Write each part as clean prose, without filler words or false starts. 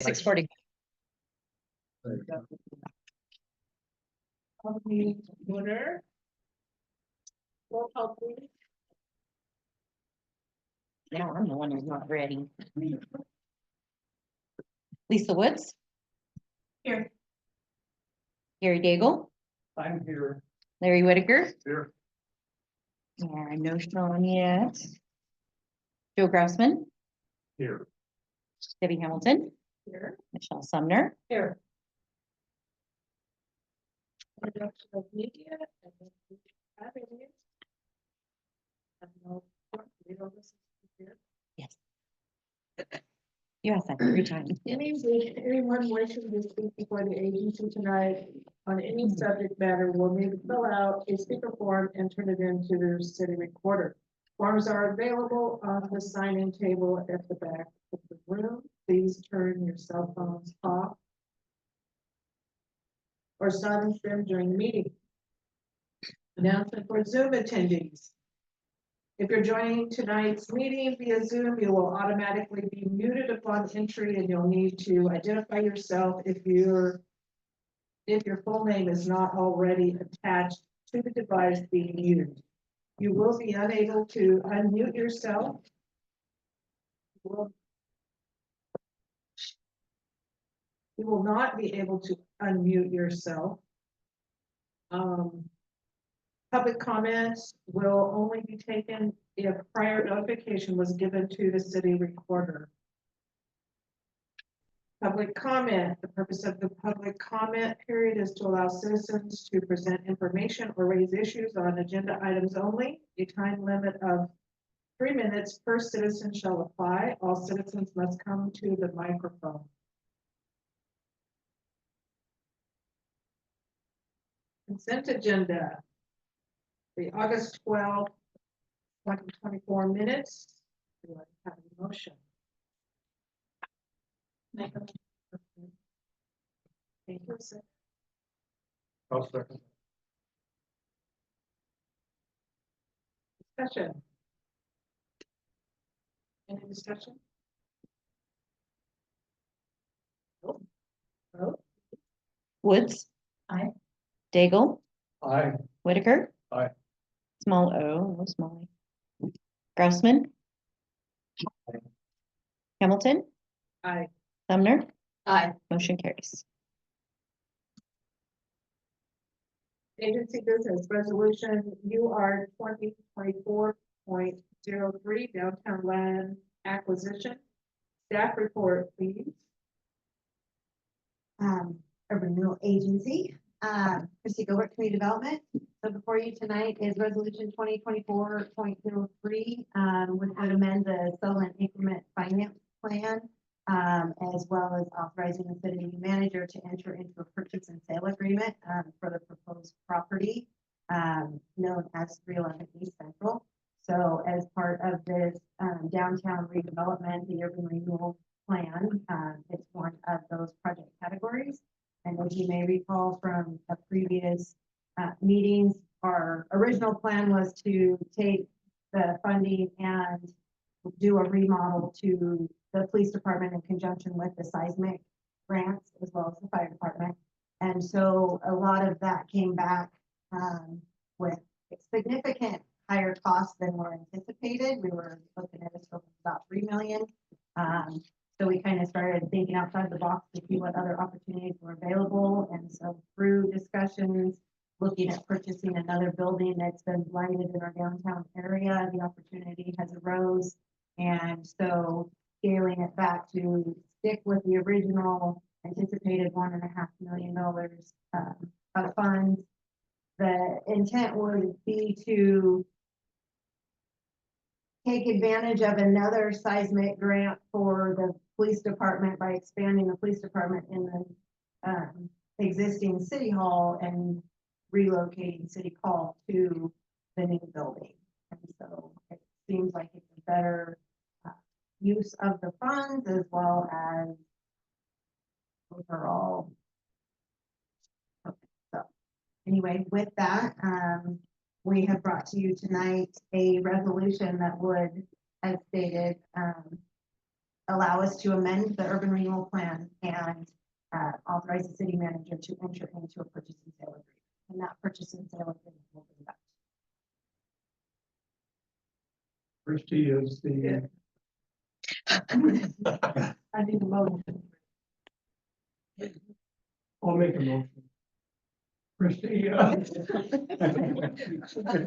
6:40. Order. Roll call, please. Now I'm the one who's not ready. Lisa Woods, Here. Gary Daigle, I'm here. Larry Whitaker, Here. and no Sean yet. Joe Grossman, Here. Debbie Hamilton, Here. Michelle Sumner, Here. Introduction of media. And then we have it. And no, we don't listen to here. you asked that every time. Anyone wishing to speak before the agency tonight on any subject matter will need to fill out a speaker form and turn it into the city recorder. Forms are available on the sign-in table at the back of the room. Please turn your cell phones off or silence them during the meeting. Announcement for Zoom attendees. If you're joining tonight's meeting via Zoom, you will automatically be muted upon entry, and you'll need to identify yourself if your full name is not already attached to the device being used. You will be unable to unmute yourself. You will not be able to unmute yourself. Public comments will only be taken if prior notification was given to the city recorder. Public comment. The purpose of the public comment period is to allow citizens to present information or raise issues on agenda items only. A time limit of 3 minutes per citizen shall apply. All citizens must come to the microphone. Consent agenda. The August 12th, 2024 minutes. Do I have a motion? Make a motion. Thank you, sir. I'll second. Discussion. Any discussion? Nope. Vote. Woods. Aye. Daigle, Aye. Whitaker. Aye. Small O, no small I. Grossman. Aye. Hamilton, Aye. Sumner, Aye. motion carries. Agency business resolution UR 2024.03 downtown land acquisition. Staff report, please. A renewal agency, Christy Gilbert, Community Development. So before you tonight is resolution 2024.03, which would amend the settlement increment finance plan, as well as authorizing the city manager to enter into a purchase and sale agreement for the proposed property known as 311 East Central. So as part of this downtown redevelopment, the urban renewal plan, it's one of those project categories. And as you may recall from a previous meetings, our original plan was to take the funding and do a remodel to the police department in conjunction with the seismic grants as well as the fire department. And so a lot of that came back with significant higher costs than were anticipated. We were looking at a scope of about $3 million. So we kind of started thinking outside the box to see what other opportunities were available. And so through discussions, looking at purchasing another building that's been blighted in our downtown area, the opportunity has arose. And so scaling it back to stick with the original anticipated $1.5 million of funds. The intent would be to take advantage of another seismic grant for the police department by expanding the police department in the existing city hall and relocating city hall to the new building. And so it seems like it's a better use of the funds as well as overall. Okay, so anyway, with that, we have brought to you tonight a resolution that would, as stated, allow us to amend the urban renewal plan and authorize the city manager to enter into a purchase and sale agreement. And that purchase and sale agreement will be about. Christie is the. I need a motion. I'll make a motion. Christie.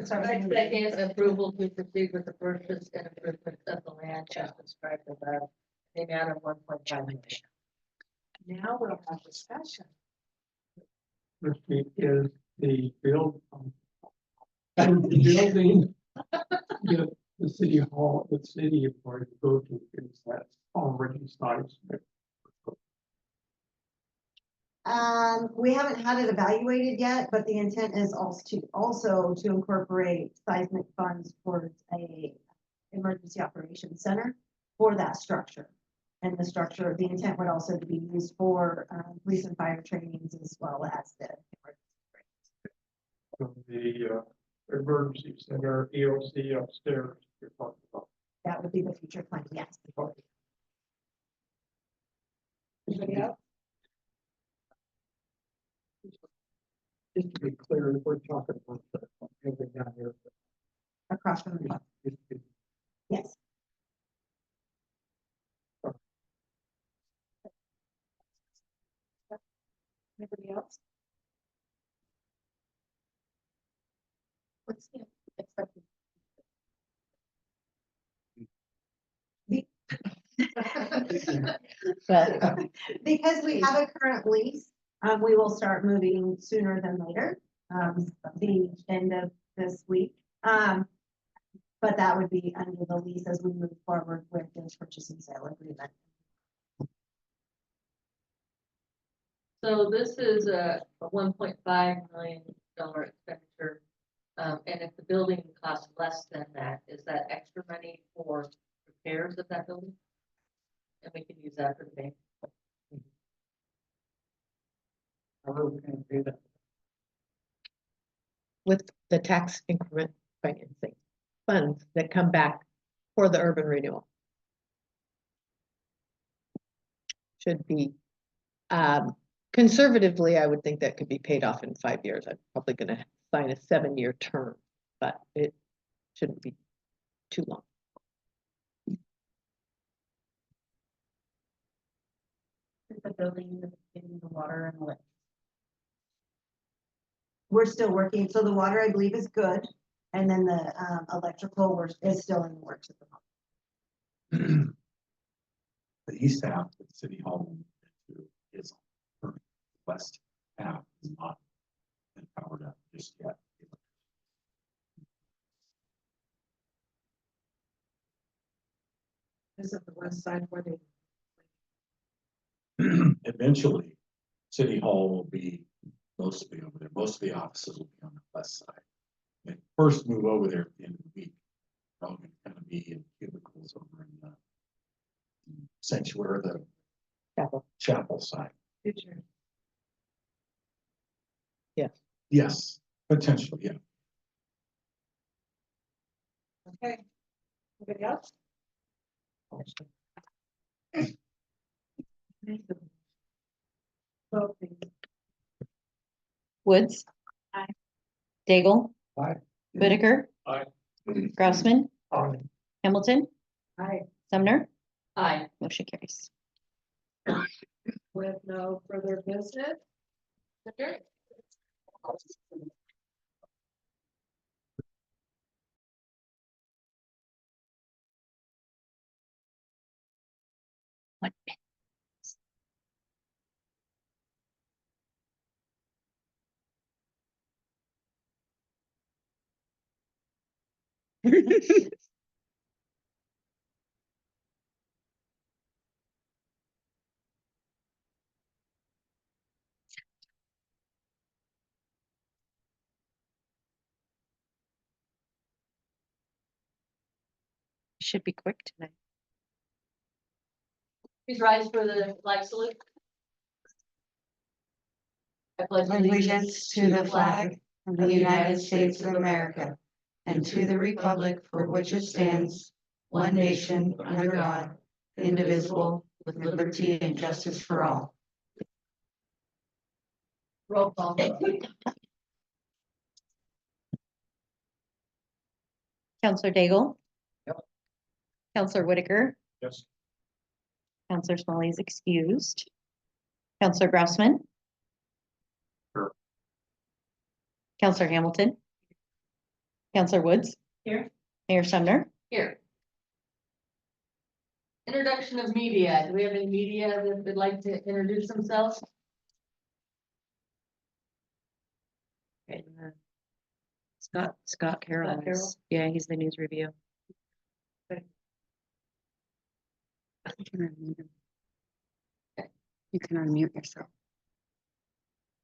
Second, approval to proceed with the purchase and improvement of the land as described above, the amount of 1.5 million. Now we'll have discussion. Christie is the building. The city hall, the city is going to go to is that already sized. We haven't had it evaluated yet, but the intent is also to incorporate seismic funds towards a emergency operations center for that structure. And the structure, the intent would also be used for police and fire trainings as well as the The emergency center, EOC upstairs, you're talking about. that would be the future plan, yes. Anybody else? Just to be clear, we're talking about the building down here. Across from the, yes. Anybody else? What's the expected? Well, Because we have a current lease, we will start moving sooner than later, the end of this week. But that would be under the lease as we move forward with this purchase and sale agreement. So this is a $1.5 million expenditure. And if the building costs less than that, is that extra money for repairs of that building? And we can use that for the bank. How are we gonna pay that? with the tax increment financing funds that come back for the urban renewal. Should be, conservatively, I would think that could be paid off in 5 years. I'm probably gonna sign a 7-year term, but it shouldn't be too long. The building, getting the water and electricity. We're still working, so the water, I believe, is good. And then the electrical is still in the works at the moment. The east half of the city hall is current. West half is not been powered up just yet. Is it the west side where they? Eventually, city hall will be mostly over there. Most of the offices will be on the west side. They first move over there at the end of the week. They're all going to kind of be in cubicles over in the sanctuary, the chapel side. Future. Yes, potentially, yeah. Okay. Anybody else? Vote, please. Woods. Aye. Daigle. Aye. Whitaker. Aye. Grossman. Aye. Hamilton. Aye. Sumner. Aye. Motion carries. With no further business. Okay. Should be quick tonight. Please rise for the flag salute. I pledge Allegiance to the flag of the United States of America and to the republic for which it stands, one nation under God, indivisible, with liberty and justice for all. Roll call. Counselor Daigle. Yep. Counselor Whitaker. Yes. Counselor Smalley is excused. Counselor Grossman. Sure. Counselor Hamilton. Counselor Woods. Here. Mayor Sumner. Here. Introduction of media. Do we have any media that would like to introduce themselves? Scott Carroll Carroll? is, yeah, he's the news review. You can unmute yourself.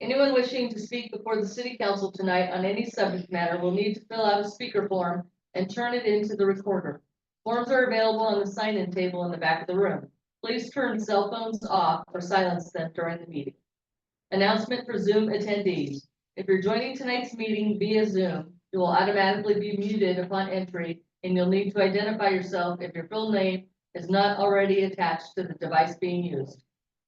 Anyone wishing to speak before the city council tonight on any subject matter will need to fill out a speaker form and turn it into the recorder. Forms are available on the sign-in table in the back of the room. Please turn cell phones off or silence them during the meeting. Announcement for Zoom attendees. If you're joining tonight's meeting via Zoom, you will automatically be muted upon entry, and you'll need to identify yourself if your full name is not already attached to the device being used.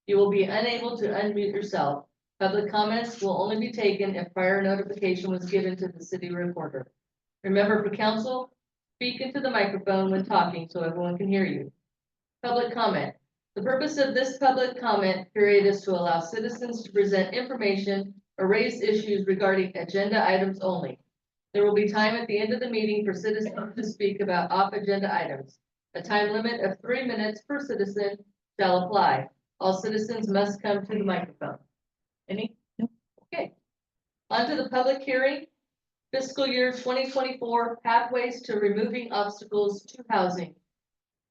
You will be unable to unmute yourself. Public comments will only be taken if prior notification was given to the city recorder. Remember, for council, speak into the microphone when talking so everyone can hear you. Public comment. The purpose of this public comment period is to allow citizens to present information or raise issues regarding agenda items only. There will be time at the end of the meeting for citizens to speak about off-agenda items. A time limit of 3 minutes per citizen shall apply. All citizens must come to the microphone. Any? Nope. Okay. On to the public hearing. Fiscal year 2024 pathways to removing obstacles to housing.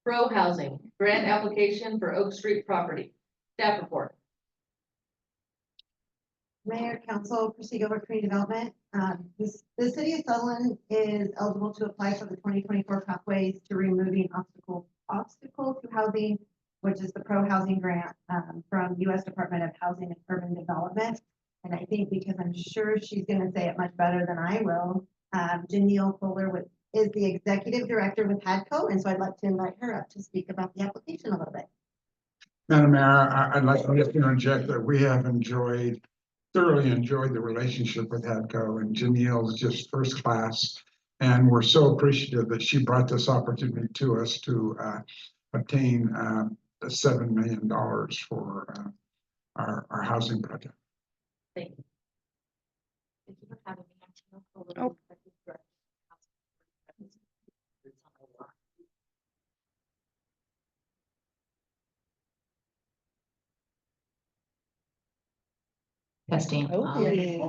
Pro housing grant application for Oak Street property. Staff report. Mayor, Council, proceed over community development. The city of Sutherland is eligible to apply for the 2024 pathways to removing obstacle to housing, which is the pro housing grant from U.S. Department of Housing and Urban Development. And I think because I'm sure she's going to say it much better than I will, Janelle Fuller is the executive director with HADCO, and so I'd like to invite her up to speak about the application a little bit. Madam Mayor, I'd like to just interject that we have thoroughly enjoyed the relationship with HADCO, and Janelle's just first class. And we're so appreciative that she brought this opportunity to us to obtain $7 million for our housing project. Thank you. Thank you for having me. Oh. Testing. Oh. Okay.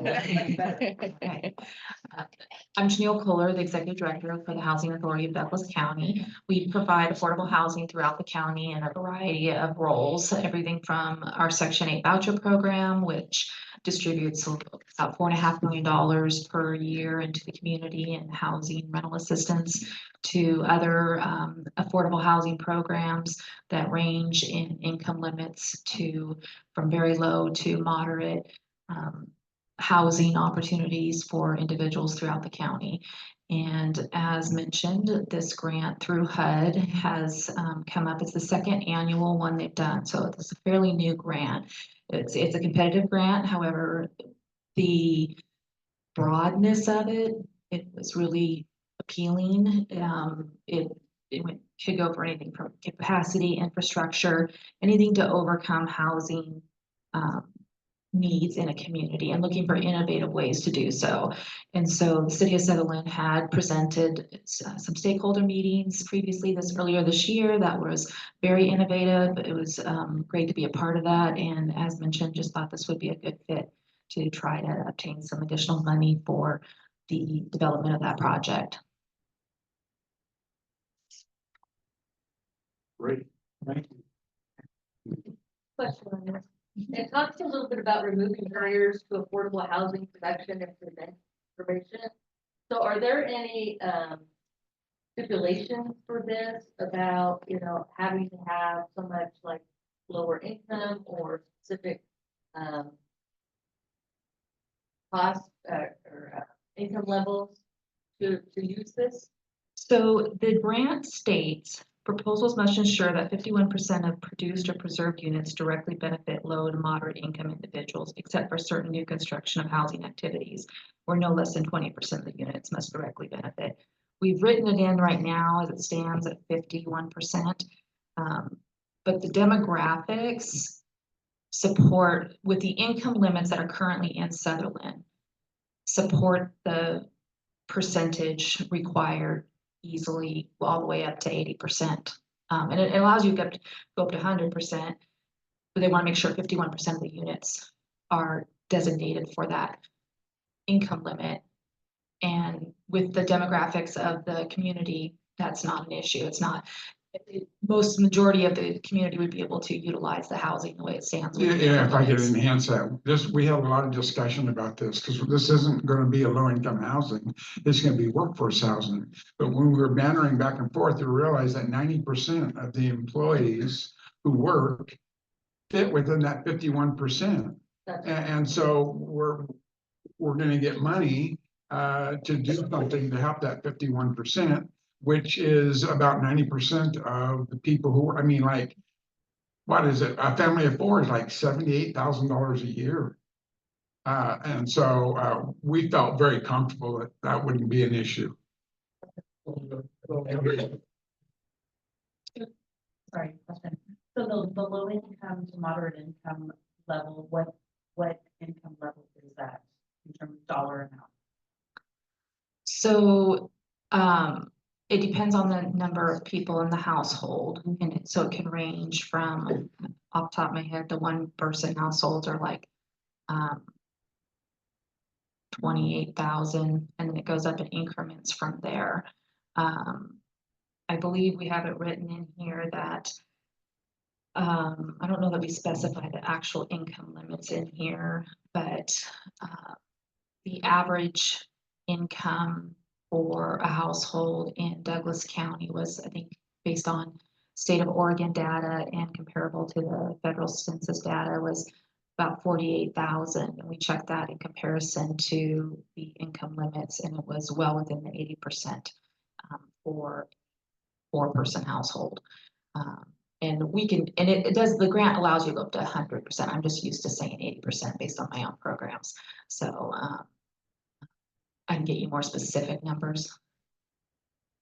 I'm Janelle Kohler, the Executive Director for the Housing Authority of Douglas County. We provide affordable housing throughout the county in a variety of roles, everything from our Section 8 voucher program, which distributes about $4.5 million per year into the community and housing rental assistance, to other affordable housing programs that range in income limits from very low to moderate housing opportunities for individuals throughout the county. And as mentioned, this grant through HUD has come up. It's the second annual one they've done, so it's a fairly new grant. It's a competitive grant. However, the broadness of it was really appealing. Could go for anything from capacity, infrastructure, anything to overcome housing needs in a community, and looking for innovative ways to do so. And so the city of Sutherland had presented some stakeholder meetings previously earlier this year that was very innovative. It was great to be a part of that, and as mentioned, just thought this would be a good fit to try to obtain some additional money for the development of that project. Great, thank you. Question on this. It talks a little bit about removing barriers to affordable housing production and prevention. So are there any stipulations for this about, having to have so much like lower income or specific cost or income levels to use this? So the grant states Proposals must ensure that 51% of produced or preserved units directly benefit low to moderate income individuals, except for certain new construction of housing activities, where no less than 20% of the units must directly benefit. We've written it in right now as it stands at 51%. But the demographics support, with the income limits that are currently in Sutherland, support the percentage required easily all the way up to 80%. And it allows you to go up to 100%, but they want to make sure 51% of the units are designated for that income limit. And with the demographics of the community, that's not an issue. It's not, most majority of the community would be able to utilize the housing the way it stands. with the Yeah, income if I could limits. enhance that, we had a lot of discussion about this, because this isn't gonna be a low-income housing, it's gonna be workforce housing. But when we were bantering back and forth, we realized that 90% of the employees who work fit within that 51%. That's- And so we're gonna get money to do something to help that 51%, which is about 90% of the people who, I mean, like, what is it? A family of four is like $78,000 a year. And so we felt very comfortable that that wouldn't be an issue. Sorry, question. So the low income to moderate income level, what income level is that in terms of dollar amount? So, it depends on the number of people in the household, and so it can range from, off the top of my head, the one person households are like, 28,000, and then it goes up in increments from there. I believe we have it written in here that, I don't know that we specify the actual income limits in here, but, the average income for a household in Douglas County was, I think, based on state of Oregon data and comparable to the federal census data, was about 48,000. And we checked that in comparison to the income limits, and it was well within the 80% for four-person household. And we can, and it does, the grant allows you to go up to 100%. I'm just used to saying 80% based on my own programs. So, I can get you more specific numbers.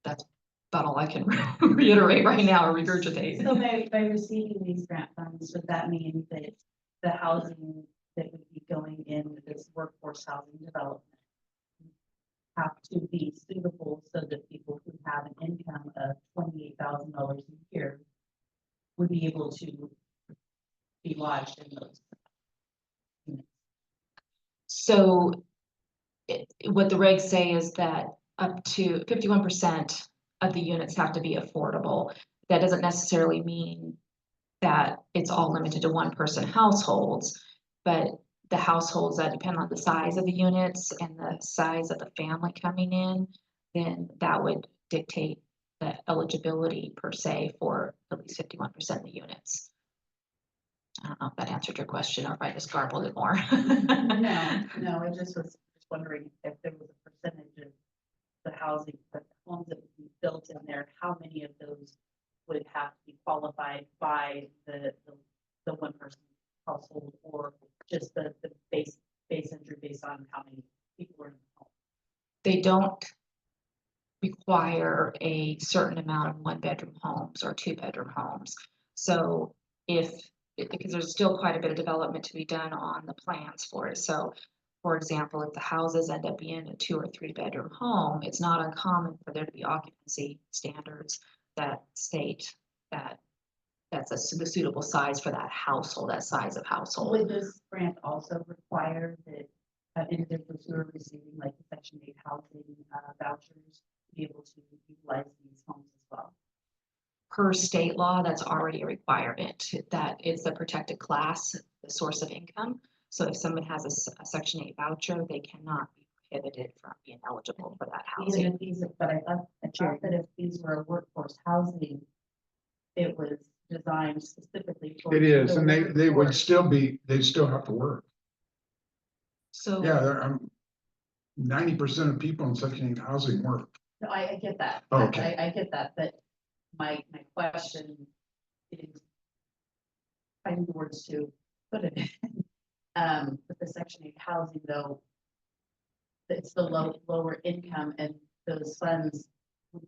That's about all I can reiterate right now or regurgitate. So by receiving these grant funds, would that mean that the housing that would be going in this workforce housing development have to be suitable so that people who have an income of $28,000 a year would be able to be lodged in those units? So what the regs say is that up to 51% of the units have to be affordable. That doesn't necessarily mean that it's all limited to one person households, but the households that depend on the size of the units and the size of the family coming in, then that would dictate the eligibility per se for at least 51% of the units. I don't know if that answered your question or if I just garbled it more. No, I just was wondering if there was a percentage of the housing, the homes that would be built in there, how many of those would have to be qualified by the one person household, or just the base entry based on how many people were in the home? They don't require a certain amount of one-bedroom homes or two-bedroom homes. So because there's still quite a bit of development to be done on the plans for it. So, for example, if the houses end up being a 2 or 3 bedroom home, it's not uncommon for there to be occupancy standards that state that that's the suitable size for that household, that size of household. Would this grant also require that individuals who are receiving like the Section 8 housing vouchers be able to utilize these homes as well? Per state law, that's already a requirement, that it's a protected class, the source of income. So if someone has a Section 8 voucher, they cannot be prohibited from being eligible for that Even housing. if these, but I thought that if these were workforce housing, it was designed specifically for. It is, the and they would workforce. still be, they'd still have to work. So Yeah, 90% of people in Section 8 housing work. No, I get that. Okay. I get that, but my question is finding the words to put it in. With the Section 8 housing though, it's the lower income and those funds,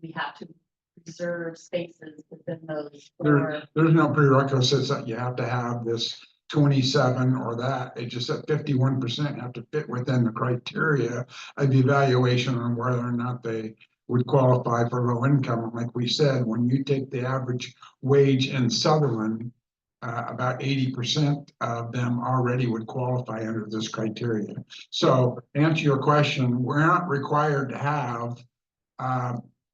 we have to reserve spaces within those. There's no prerequisites that you have to have this 27 or that. It just said 51% have to fit within the criteria of the evaluation on whether or not they would qualify for low income. Like we said, when you take the average wage in Sutherland, about 80% of them already would qualify under this criteria. So to answer your question, we're not required to have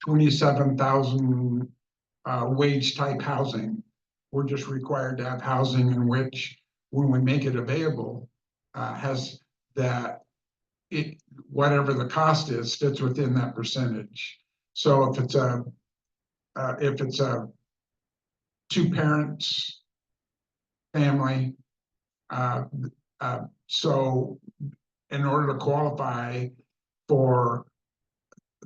27,000 wage type housing. We're just required to have housing in which, when we make it available, has that whatever the cost is, fits within that percentage. So if it's a two parents family, so in order to qualify for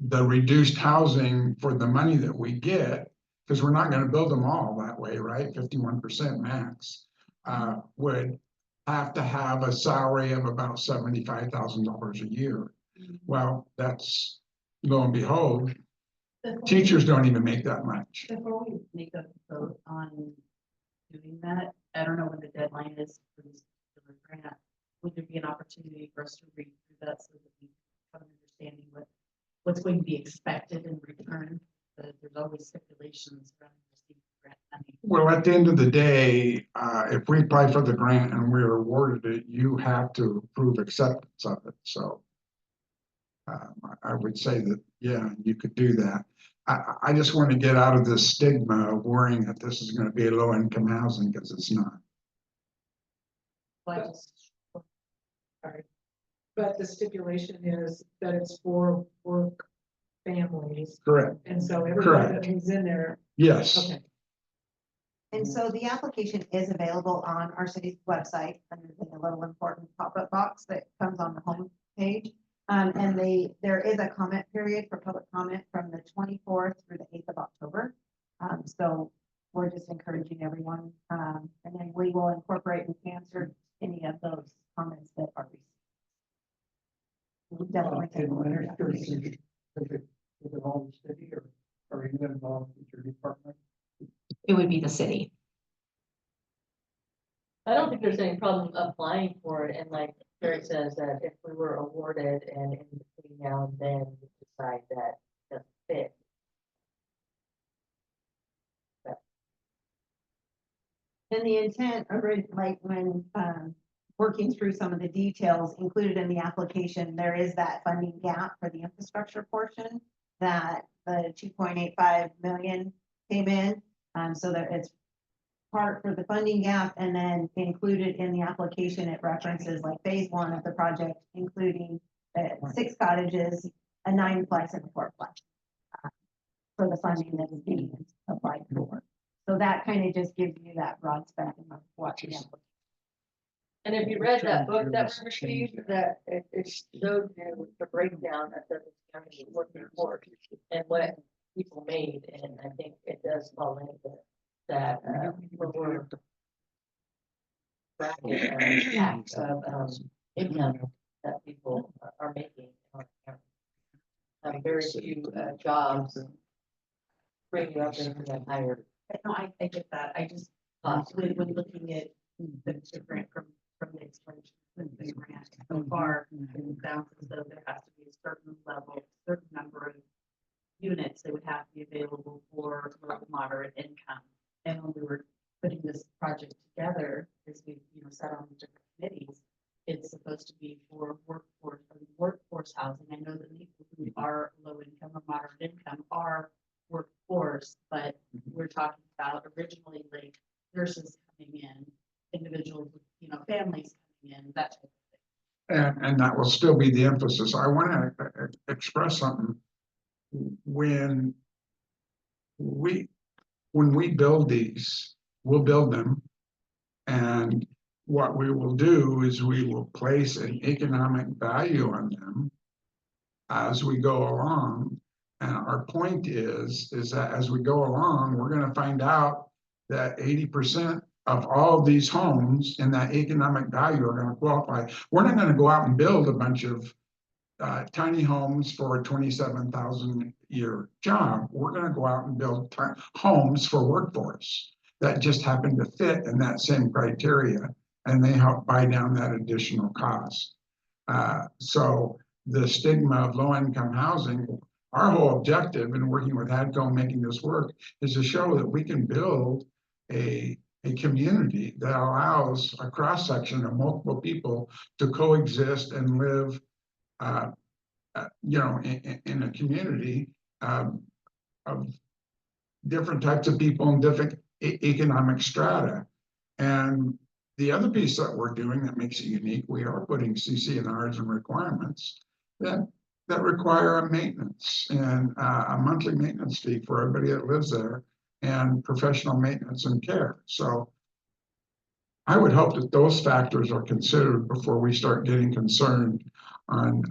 the reduced housing for the money that we get, because we're not gonna build them all that way, right? 51% max, would have to have a salary of about $75,000 a year. Well, that's, lo and behold, teachers don't even make that much. Before we make a vote on doing that, I don't know when the deadline is for this particular grant. Would there be an opportunity for us to read through that so that we have an understanding what's going to be expected in return? There's always stipulations around receiving grant money. Well, at the end of the day, if we apply for the grant and we're awarded it, you have to prove acceptance of it, so. I would say that, yeah, you could do that. I just want to get out of this stigma of worrying that this is gonna be low income housing, because it's not. Well, I just- But the stipulation is that it's for work families, Correct. and so everybody that Correct. comes in there, Yes, okay. And so the application is available on our city's website, under the little important pop-up box that comes on the home page. And there is a comment period for public comment from the 24th through the 8th of October. So we're just encouraging everyone, and then we will incorporate and answer any of those comments that are received. We'll definitely take a look at that information. Is it all the city or are you involved with your department? It would be the city. I don't think there's any problem applying for it, and like Terry says, that if we were awarded and in between now and then we decide that doesn't fit. And the intent, like when working through some of the details included in the application, there is that funding gap for the infrastructure portion that the 2.85 million came in. So that it's part for the funding gap, and then included in the application, it references like phase 1 of the project, including 6 cottages, a 9-plex and a 4-plex for the funding that is being applied for. So that kind of just gives you that broad spectrum of what the application. And if you read that book that we received, that it showed you the breakdown of the county working for and what people made, and I think it does fall into that, lower bracket of tax of, income that people are making. Very few, jobs bring you up into that higher No, I get that. I just, cost. when looking at the grant from the explanation, the grant so far, it sounds as though there has to be a certain level, certain number of units that would have to be available for low to moderate income. And when we were putting this project together, as we, sat on the different committees, it's supposed to be for workforce housing. I know that people who are low income or moderate income are workforce, but we're talking about originally like nurses coming in, individuals, families coming in, that type of thing. and that will still be the emphasis. I want to express something. When we build these, we'll build them. And what we will do is we will place an economic value on them as we go along. And our our point is that as we go along, we're gonna find out that 80% of all these homes in that economic value are gonna qualify. We're not gonna go out and build a bunch of tiny homes for a 27,000 year job. We're gonna go out and build homes for workforce that just happen to fit in that same criteria, and they help buy down that additional cost. So the stigma of low-income housing, our whole objective in working with ADCO making this work is to show that we can build a community that allows a cross-section of multiple people to coexist and live in a community of different types of people and different economic strata. And the other piece that we're doing that makes it unique, we are putting CC&Rs and requirements that require a maintenance and a monthly maintenance fee for everybody that lives there and professional maintenance and care. So I would hope that those factors are considered before we start getting concerned on,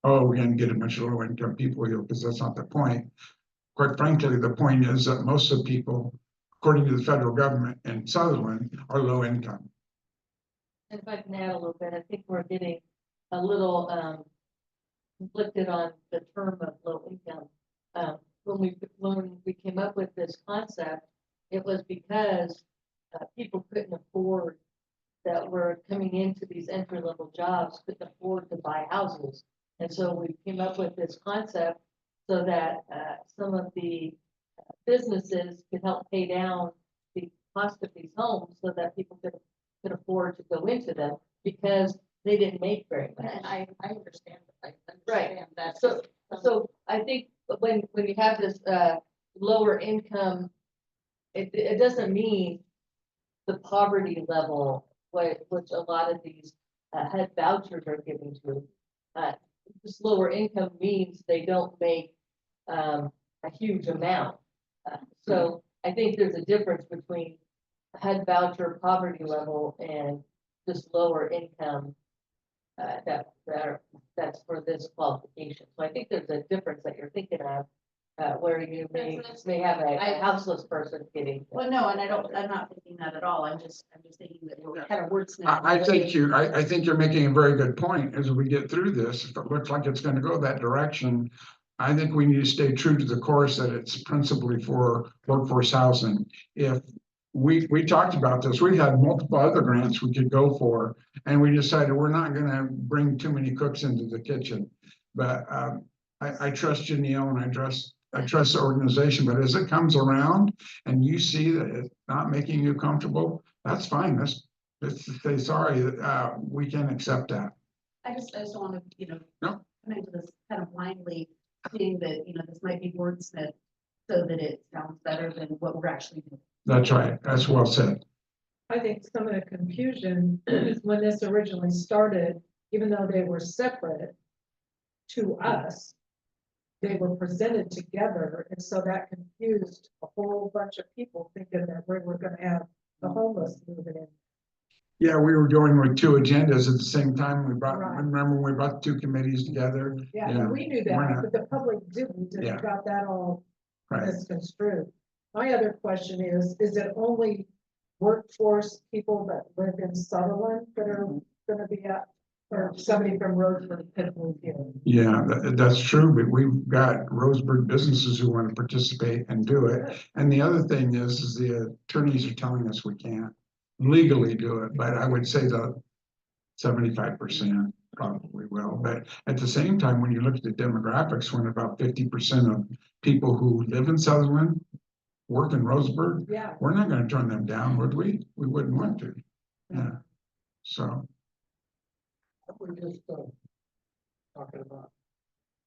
we're going to get a bunch of low income people here, because that's not the point. Quite frankly, the point is that most of the people, according to the federal government in Sutherland, are low income. And if I can add a little bit, I think we're getting a little conflicted on the term of low income. When we came up with this concept, it was because people couldn't afford, that were coming into these entry-level jobs, couldn't afford to buy houses. And so we came up with this concept so that some of the businesses could help pay down the cost of these homes so that people could afford to go into them, because they didn't make very much. And I understand, I Right. understand that. So I think when you have this lower income, it doesn't mean the poverty level, which a lot of these HUD vouchers are given to. This lower income means they don't make a huge amount. So I think there's a difference between HUD voucher poverty level and this lower income that's for this qualification. So I think there's a difference that you're thinking of, where you may have a houseless person getting. Well, no, and I'm not thinking that at all. I'm just thinking that we're kind of wordsmithing. I think you're making a very good point. As we get through this, if it looks like it's going to go that direction, I think we need to stay true to the course that it's principally for workforce housing. If we talked about this, we've had multiple other grants we could go for, and we decided we're not going to bring too many cooks into the kitchen. But I trust Janelle and I trust the organization, but as it comes around and you see that it's not making you comfortable, that's fine. Let's say sorry, we can accept that. I just don't want to, No. come into this kind of blindly seeing that, this might be wordsmith so that it sounds better than what we're actually doing. That's right. That's well said. I think some of the confusion is when this originally started, even though they were separate to us, they were presented together, and so that confused a whole bunch of people thinking that we were gonna have the homeless moving in. Yeah, we were going with two agendas at the same time. Right. Remember when we brought the two committees together? Yeah, Yeah, and we knew we're that, not- but the public didn't, and Yeah. it got that all Right. misconstrued. My other question is it only workforce people that live in Sutherland that are gonna be at, or somebody from Roseburg could move here? Yeah, that's true, but we've got Roseburg businesses who want to participate and do it. And the other thing is the attorneys are telling us we can't legally do it, but I would say that 75% probably will. But at the same time, when you look at the demographics, when about 50% of people who live in Sutherland work in Roseburg, Yeah, we're not going to turn them down, would we? We wouldn't want to. Yeah. So, We're just talking about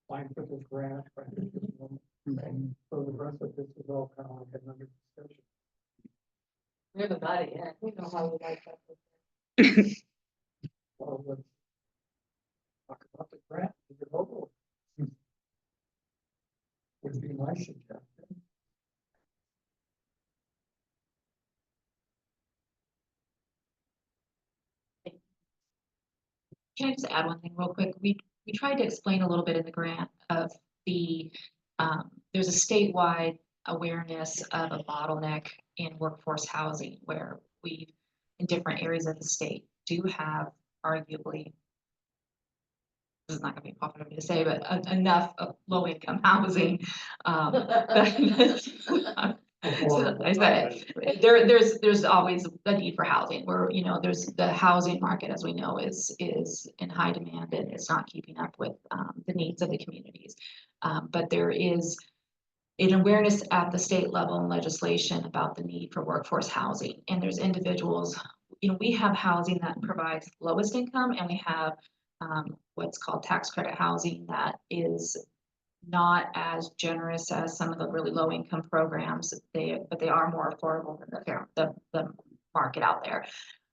applying for this grant, but and so the rest of this is all kind of like another discussion. We haven't got it yet. We know how we like that. Well, let's talk about the grant, the local. Would be my suggestion. Can I just add one thing real quick? We tried to explain a little bit in the grant of the there's a statewide awareness of a bottleneck in workforce housing where we, in different areas of the state, do have arguably, this is not gonna be popular to say, but enough of low-income housing. So I said, there's always a need for housing where, there's the housing market, as we know, is in high demand and it's not keeping up with, the needs of the communities. But there is an awareness at the state level and legislation about the need for workforce housing. And there's individuals, we have housing that provides lowest income and we have what's called tax credit housing that is not as generous as some of the really low income programs. But they are more affordable than the market out there.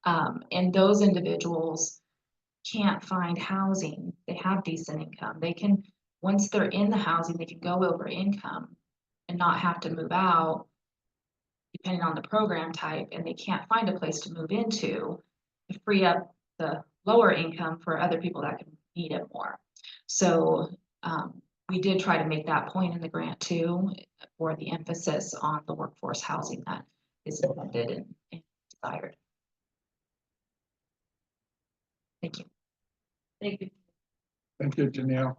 And those individuals can't find housing. They have decent income. They can, once they're in the housing, they can go over income and not have to move out depending on the program type, and they can't find a place to move into to free up the lower income for other people that can need it more. So we did try to make that point in the grant too, for the emphasis on the workforce housing that is intended and desired. Thank you. Thank you. Thank you, Janelle.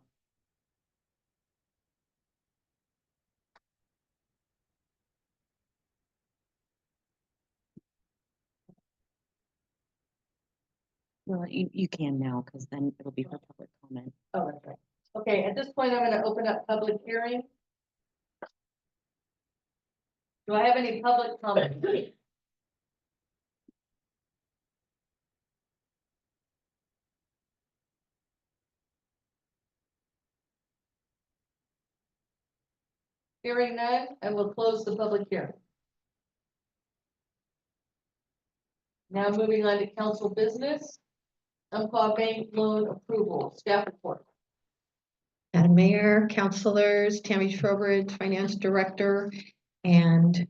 Well, you can now, because then it'll be for public comment. Oh, that's right. Okay, at this point, I'm gonna open up public hearing. Do I have any public comment? Hearing none, I will close the public hearing. Now moving on to council business. Umpqua Bank loan approval, staff report. Madam Mayor, councilors, Tammy Trowbridge, Finance Director, and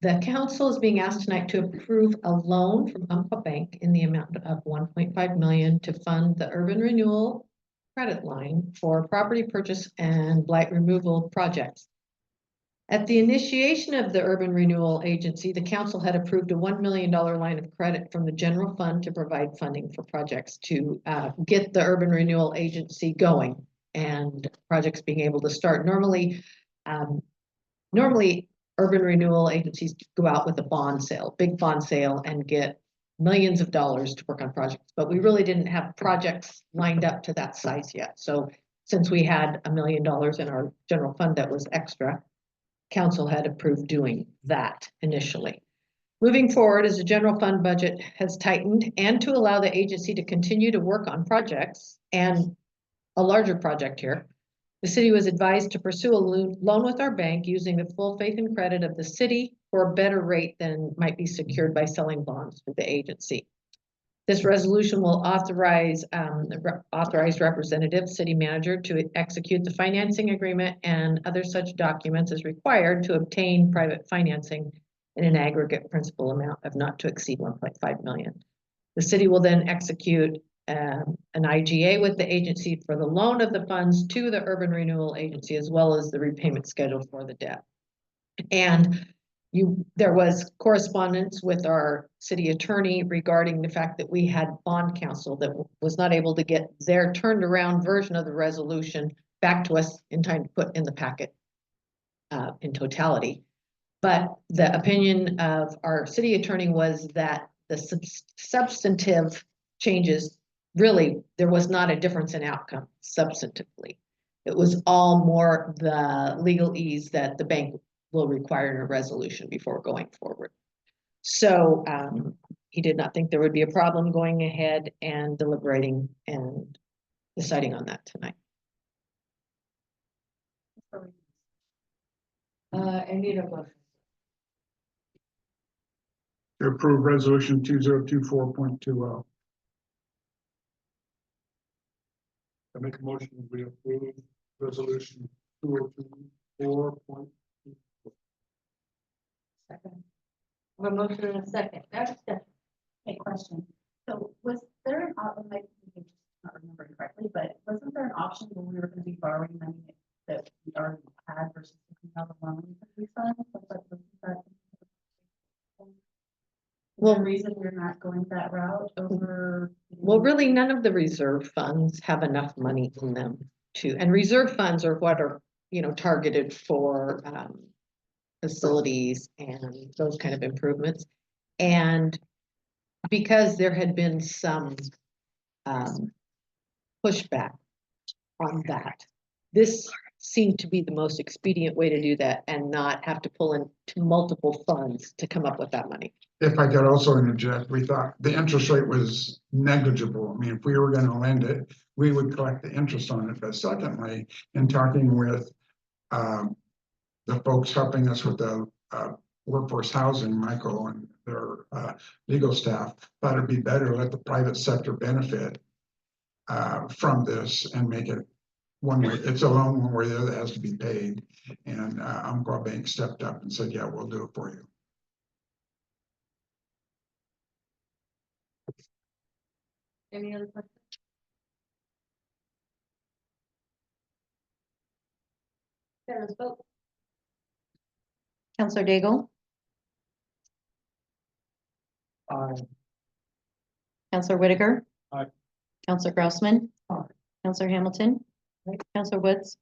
the council is being asked tonight to approve a loan from Umpqua Bank in the amount of 1.5 million to fund the urban renewal credit line for property purchase and blight removal projects. At the initiation of the Urban Renewal Agency, the council had approved a $1 million line of credit from the general fund to provide funding for projects to get the Urban Renewal Agency going and projects being able to start. Normally urban renewal agencies go out with a bond sale, big bond sale, and get millions of dollars to work on projects, but we really didn't have projects lined up to that size yet. So since we had $1 million in our general fund that was extra, council had approved doing that initially. Moving forward, as the general fund budget has tightened and to allow the agency to continue to work on projects and a larger project here, the city was advised to pursue a loan with our bank using the full faith and credit of the city for a better rate than might be secured by selling bonds for the agency. This resolution will authorize authorized representative, city manager, to execute the financing agreement and other such documents as required to obtain private financing in an aggregate principal amount of not to exceed 1.5 million. The city will then execute an IGA with the agency for the loan of the funds to the Urban Renewal Agency, as well as the repayment schedule for the debt. And there was correspondence with our city attorney regarding the fact that we had bond counsel that was not able to get their turned around version of the resolution back to us in time to put in the packet in totality. But the opinion of our city attorney was that the substantive changes, really, there was not a difference in outcome substantively. It was all more the legalese that the bank will require in a resolution before going forward. So he did not think there would be a problem going ahead and deliberating and deciding on that tonight. I need a motion. To approve resolution 2024.20. I make a motion, we approve resolution 2024. Second. I have a motion and a second. That's it. A question. So was there an option, I just not remembering correctly, but wasn't there an option when we were going to be borrowing money that we already had versus looking at the loans that we signed. Is there a reason we're not going that route over? Well, really, none of the reserve funds have enough money in them and reserve funds are what are, targeted for, facilities and those kind of improvements. And because there had been some, pushback on that, this seemed to be the most expedient way to do that and not have to pull into multiple funds to come up with that money. If I could also interject, we thought the interest rate was negligible. I mean, if we were gonna lend it, we would collect the interest on it. But secondly, in talking with the folks helping us with the workforce housing, Michael and their legal staff, thought it'd be better to let the private sector benefit from this and make it one way. It's a loan one way or the other has to be paid. And Umpqua Bank stepped up and said, yeah, we'll do it for you. Any other questions? Okay, let's vote. Counselor Daigle, Aye. Counselor Whitaker. Aye. Counselor Grossman. Aye. Counselor Hamilton. Counselor Woods.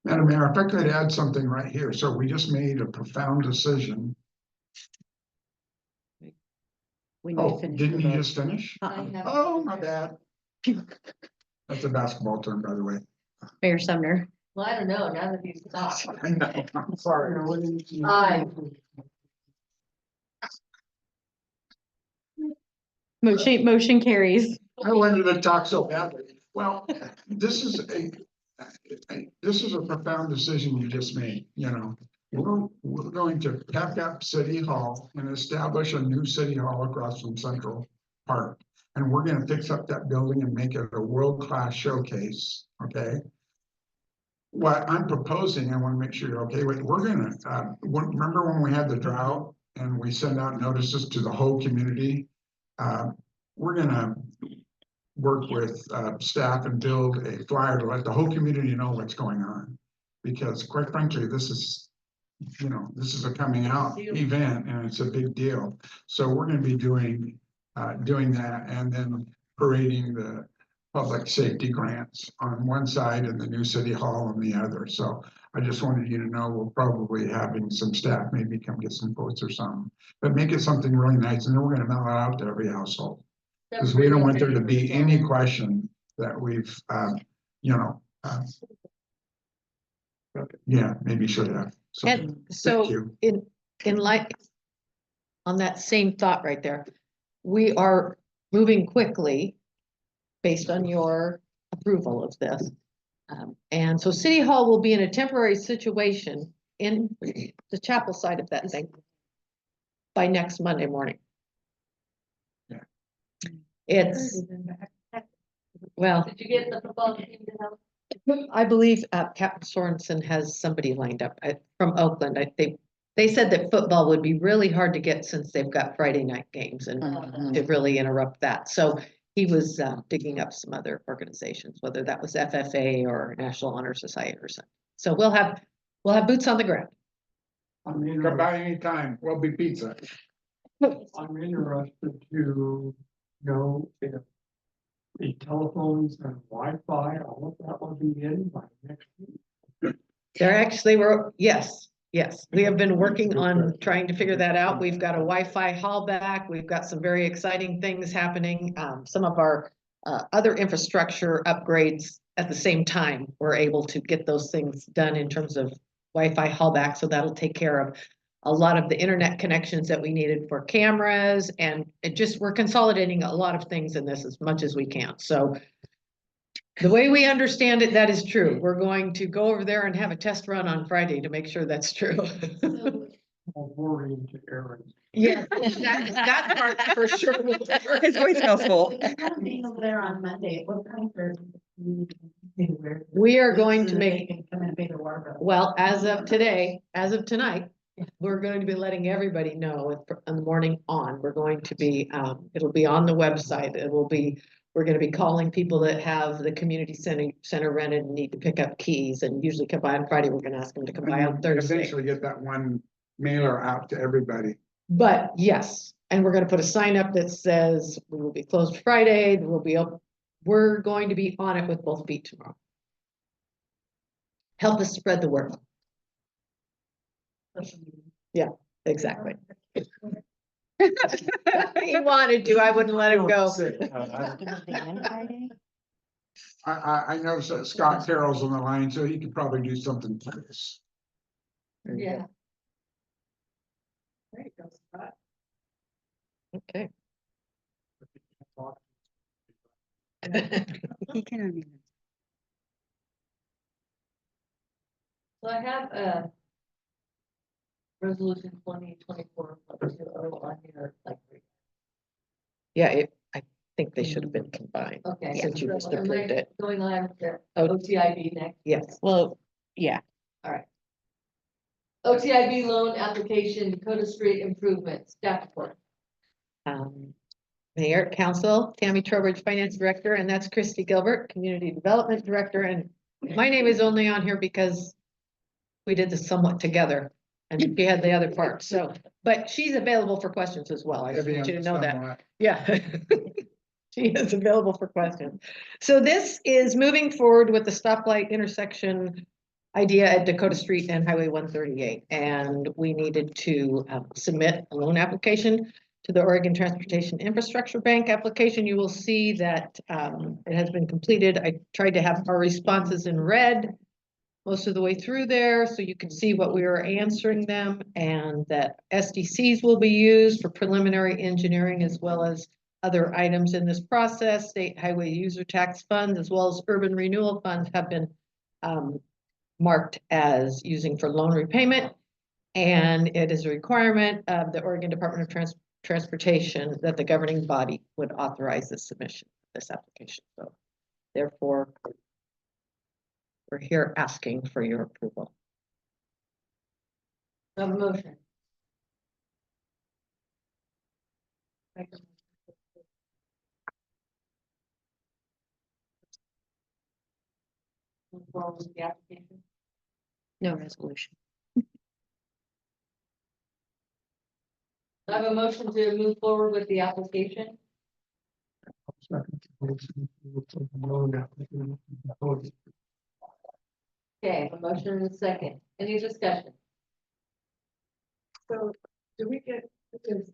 Madam Mayor, if I could add something right here. So we just made a profound decision. We need to Oh, finish didn't the you vote. just finish? Uh-uh. Oh, my bad. That's a basketball term, by the way. Mayor Sumner. Well, I don't know, now that you've stopped. I know, I'm sorry. Aye. Motion carries. I wanted to talk so badly. Well, this is a profound decision you just made, you know. We're going to pack up City Hall and establish a new City Hall across from Central Park. And we're gonna fix up that building and make it a world-class showcase, okay? What I'm proposing, I wanna make sure you're okay with, we're gonna, remember when we had the drought and we sent out notices to the whole community? We're gonna work with staff and build a flyer to let the whole community know what's going on. Because quite frankly, this is a coming out event and it's a big deal. So we're gonna be doing that and then parading the public safety grants on one side and the new city hall on the other. So I just wanted you to know we're probably having some staff maybe come get some quotes or something, but make it something really nice. And then we're gonna mail it out to every household. Because we don't want there to be any question that we've, yeah, maybe should have. So, And thank so you. in like, on that same thought right there, we are moving quickly based on your approval of this. And so City Hall will be in a temporary situation in the chapel side of that thing by next Monday morning. Yeah. It's, well, Did you get the football team to help? I believe Captain Sorensen has somebody lined up from Oakland. They said that football would be really hard to get since they've got Friday night games and to really interrupt that. So he was digging up some other organizations, whether that was FFA or National Honor Society or something. So we'll have boots on the ground. I'm Come interested, by anytime. We'll be pizza. I'm interested to know if the telephones and Wi-Fi, all of that will be in by next week. Yes, we have been working on trying to figure that out. We've got a Wi-Fi haul back. We've got some very exciting things happening. Some of our other infrastructure upgrades at the same time, we're able to get those things done in terms of Wi-Fi haul back. So that'll take care of a lot of the internet connections that we needed for cameras, and we're consolidating a lot of things in this as much as we can. So the way we understand it, that is true. We're going to go over there and have a test run on Friday to make sure that's true. I'll worry into Aaron. Yeah, that part for sure. His voicemail's full. Being over there on Monday, what kind of? We are going to So that they make, can come and pay their water bill. well, as of tonight, we're going to be letting everybody know in the morning on. We're going to be, it'll be on the website. It will be We're gonna be calling people that have the community center rented and need to pick up keys and usually come by on Friday. We're gonna ask them to come by on And Thursday. eventually get that one mailer out to everybody. But yes, and we're gonna put a sign up that says we will be closed Friday, we're going to be on it with both feet tomorrow. Help us spread the word. Exactly. He wanted to, I wouldn't let him go. Friday? I know Scott Carroll's on the line, so he could probably do something for this. Yeah, There you go, Scott. Okay. He can unmute. so I have a resolution 2024 on here, like, Yeah, I think they should have been combined. okay. Since you just so am I approved it. Going on to Oh. OTIB next. Yes. Well, yeah. OTIB loan application, Dakota Street improvements, staff report. Mayor, Council, Tammy Trowbridge, Finance Director, and that's Christy Gilbert, Community Development Director, and my name is only on here because we did this somewhat together, and she had the other part, so, but she's available for questions as well, I just want you to know that. Yeah. She is available for questions. So this is moving forward with the stoplight intersection idea at Dakota Street and Highway 138. And we needed to submit a loan application to the Oregon Transportation Infrastructure Bank application. You will see that it has been completed. I tried to have our responses in red most of the way through there, so you can see what we are answering them, and that SDCs will be used for preliminary engineering as well as other items in this process. State highway user tax funds as well as urban renewal funds have been marked as using for loan repayment. And it is a requirement of the Oregon Department of Transportation that the governing body would authorize the submission of this application. So therefore, we're here asking for your approval. Have a motion. Move forward with the application. No resolution. I have a motion to move forward with the application. Okay, a motion and a second. Any discussion? So do we get, is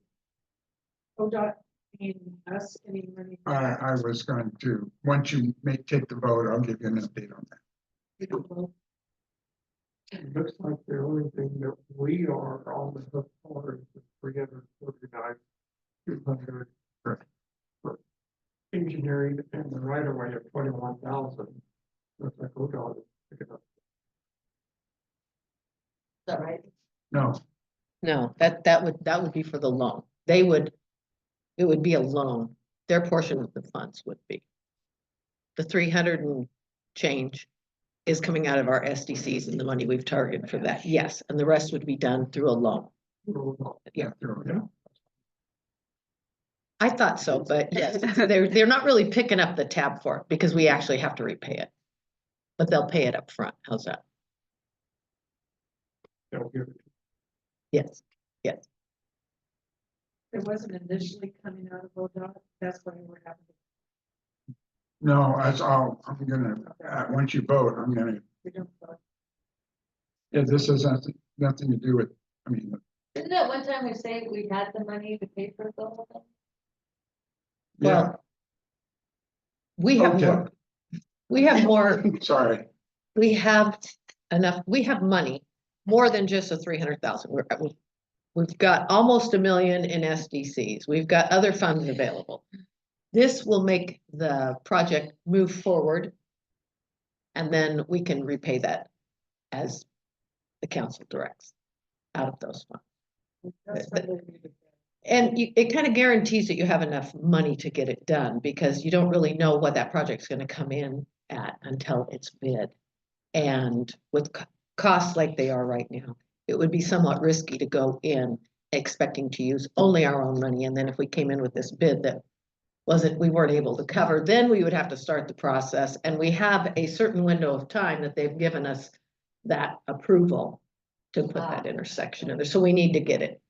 ODOT paying us any money? I was going to, once you take the vote, I'll give you an update on that. It looks like the only thing that we are on the hook for is the 349, 200. Correct. For engineering and the right of way of 21,000. Looks like ODOT is picking up. Is that right? No, No, that would be for the loan. It would be a loan. Their portion of the funds would be. The 300 and change is coming out of our SDCs and the money we've targeted for that. Yes, and the rest would be done through a loan. Yeah. yeah. I thought so, but yes, they're not really picking up the tab for it because we actually have to repay it. But they'll pay it up front. How's that? They'll give it. Yes. It wasn't initially coming out of ODOT, that's why we're having. No, that's all, I'm gonna, once you vote, I'm gonna, We don't vote. yeah, this has nothing to do with, I mean, Didn't that one time we say we had the money to pay for the whole thing? yeah, Well, we have Okay. more. We have more. sorry. We have enough, we have money, more than just the 300,000. We've got almost $1 million in SDCs. We've got other funds available. This will make the project move forward. And then we can repay that as the council directs out of those funds. That's why we need it. And it kind of guarantees that you have enough money to get it done because you don't really know what that project's going to come in at until it's bid. And with costs like they are right now, it would be somewhat risky to go in expecting to use only our own money. And then if we came in with this bid that we weren't able to cover, then we would have to start the process. And we have a certain window of time that they've given us that approval to put that intersection in there. So we need to get it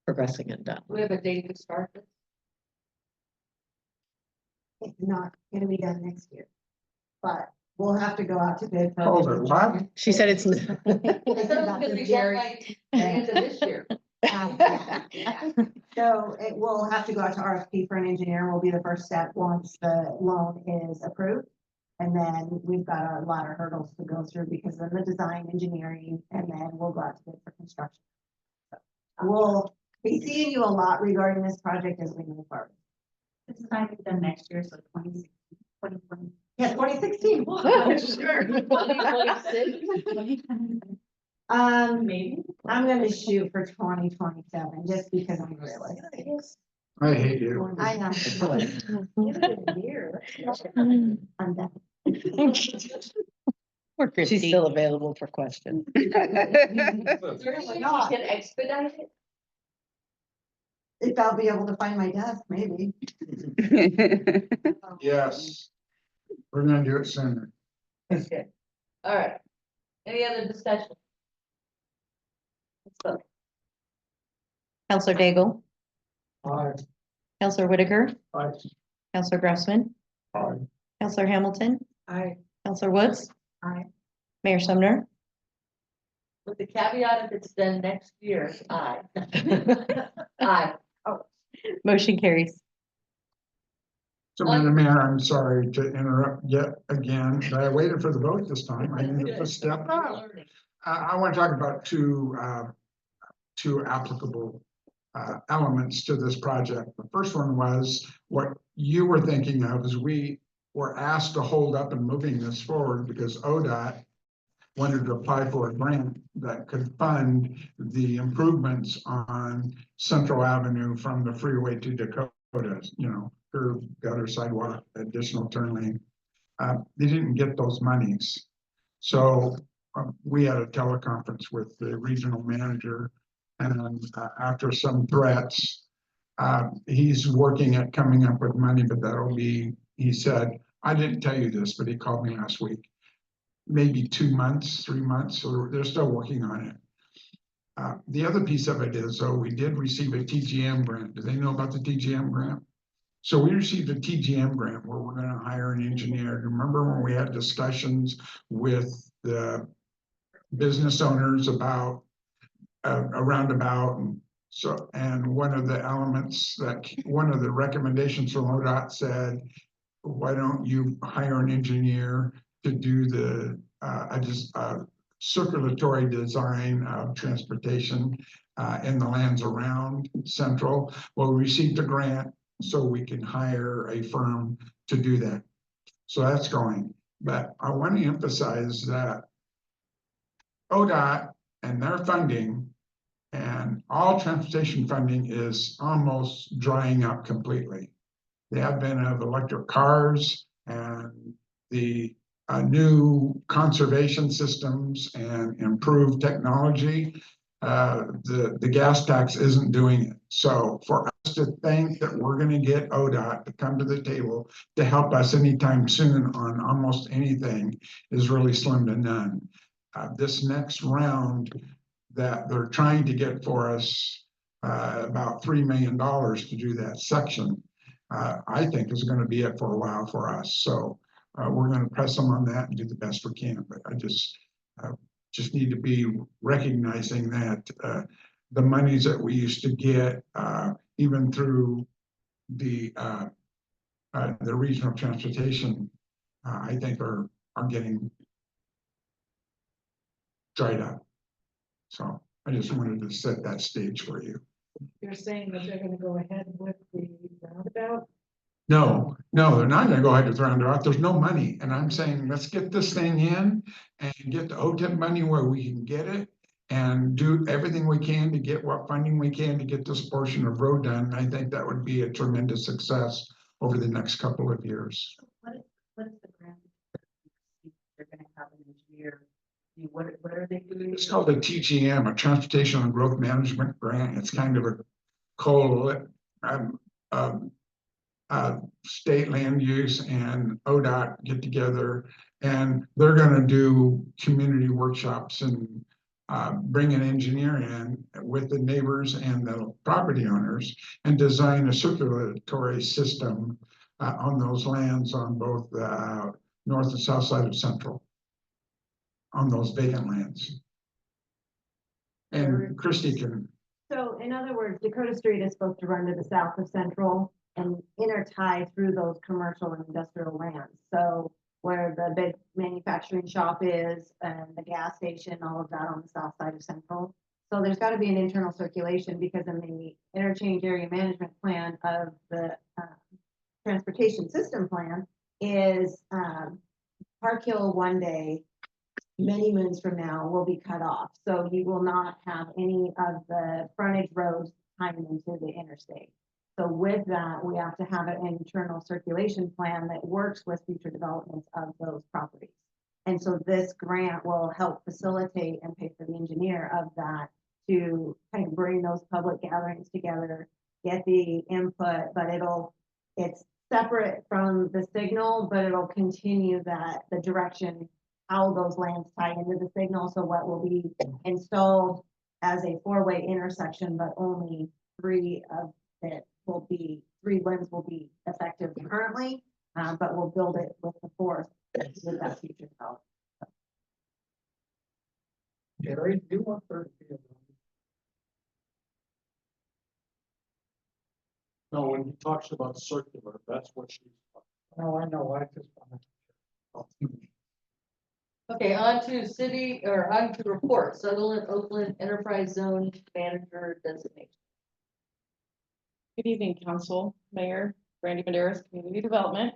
progressing and done. We have a date to start this. It's not gonna be done next year. But we'll have to go out to bid. for Hold it, what? She said it's. I said it was gonna be done like the end of this year. Yeah. So it will have to go out to RFP for an engineer will be the first step once the loan is approved. And then we've got a lot of hurdles to go through because then the design engineering, and then we'll go out to bid for construction. So we'll be seeing you a lot regarding this project as we move forward. This is not done next year, so 2020. Yeah, 2016. Sure. 2026. Maybe. I'm gonna shoot for 2027, just because I'm realistic. I hate you. I know. I'm done. Or She's Christie. still available for questions. Can expedite it? If I'll be able to find my desk, maybe. Yes. We're gonna do it sooner. Okay, all right. Any other discussion? Let's go. Counselor Daigle, Aye. Counselor Whitaker, Aye. Counselor Grossman, Aye. Counselor Hamilton, I, Counselor Woods. Aye. Mayor Sumner. With the caveat, if it's done next year, aye. Aye. Motion carries. So, Madam Mayor, I'm sorry to interrupt yet again, but I waited for the vote this time. I needed to step up. I want to talk about two applicable elements to this project. The first one was what you were thinking of is we were asked to hold up and moving this forward because ODOT wanted to apply for a grant that could fund the improvements on Central Avenue from the freeway to Dakota, curb, gutter, sidewalk, additional turn lane. They didn't get those monies. So we had a teleconference with the regional manager, and after some threats, he's working at coming up with money, but that'll be, he said, I didn't tell you this, but he called me last week, maybe 2 months, 3 months, so they're still working on it. The other piece of it is, we did receive a TGM grant. Do they know about the TGM grant? So we received a TGM grant where we're gonna hire an engineer. Remember when we had discussions with the business owners about a roundabout? And one of the elements one of the recommendations from ODOT said, why don't you hire an engineer to do the circulatory design of transportation in the lands around Central? Well, we received a grant so we can hire a firm to do that. So that's going. But I want to emphasize that ODOT and their funding and all transportation funding is almost drying up completely. The advent of electric cars and the new conservation systems and improved technology, the gas tax isn't doing it. So for us to think that we're going to get ODOT to come to the table to help us anytime soon on almost anything is really slim to none. This next round that they're trying to get for us, about $3 million to do that section, I think is going to be it for a while for us. So we're going to press them on that and do the best we can. But I just need to be recognizing that the monies that we used to get, even through the regional transportation, I think are getting dried up. So I just wanted to set that stage for you. you're saying that they're gonna go ahead with the roundabout? No, they're not gonna go ahead with roundabout. There's no money. And I'm saying, let's get this thing in and get the OTIP money where we can get it and do everything we can to get what funding we can to get this portion of road done. I think that would be a tremendous success over the next couple of years. What is the grant? They're gonna have an engineer. What are they doing? It's called a TGM, a Transportation and Growth Management Grant. It's kind of a state land use and ODOT get together, and they're gonna do community workshops and bring an engineer in with the neighbors and the property owners and design a circulatory system on those lands on both the north and south side of Central, on those vacant lands. And Christie can, So in other words, Dakota Street is supposed to run to the south of Central and intertie through those commercial and industrial lands. So where the big manufacturing shop is and the gas station, all of that on the south side of Central. So there's got to be an internal circulation because in the interchange area management plan of the transportation system plan is Park Hill one day, many moons from now, will be cut off. So you will not have any of the frontage roads tying into the interstate. So with that, we have to have an internal circulation plan that works with future developments of those properties. And so this grant will help facilitate and pay for the engineer of that to kind of bring those public gatherings together, get the input, but it's separate from the signal, but it'll continue the direction, how those lands tie into the signal. So what will be installed as a four-way intersection, but only three lanes will be effective currently, but we'll build it with the fourth with that future development. Jerry, do you want there to be a? No, when he talks about circular, that's what she's. No, I know, I just wanted. Okay, on to city, or on to report, Sutherland, Oakland Enterprise Zone Manager designation. Good evening, Council, Mayor, Brandy Banderas, Community Development.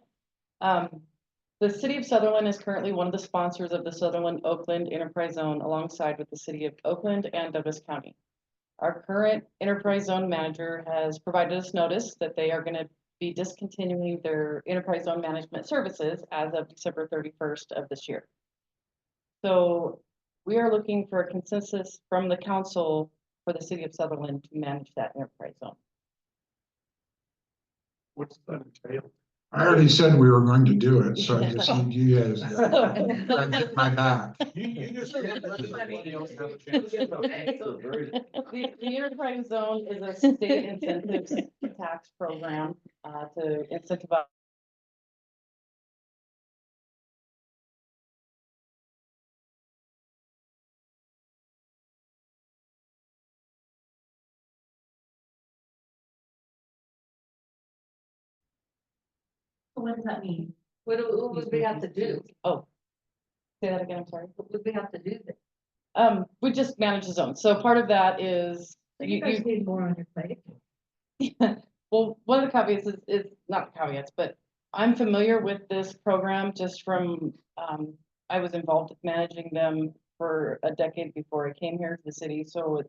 The City of Sutherland is currently one of the sponsors of the Sutherland Oakland Enterprise Zone alongside with the City of Oakland and Douglas County. Our current Enterprise Zone Manager has provided us notice that they are going to be discontinuing their Enterprise Zone Management services as of December 31st of this year. So we are looking for a consensus from the council for the City of Sutherland to manage that Enterprise Zone. What's that entail? I already said we were going to do it, so I just need you guys to get my back. You just can't let anybody else have a chance. The Enterprise Zone is a state incentives tax program to incentivize So what does that mean? What would we have to do? say that again, I'm sorry. What would we have to do then? We just manage the zone. So part of that is You guys need more on your plate. well, one of the caveats is not the caveats, but I'm familiar with this program just from, I was involved with managing them for a decade before I came here to the city. So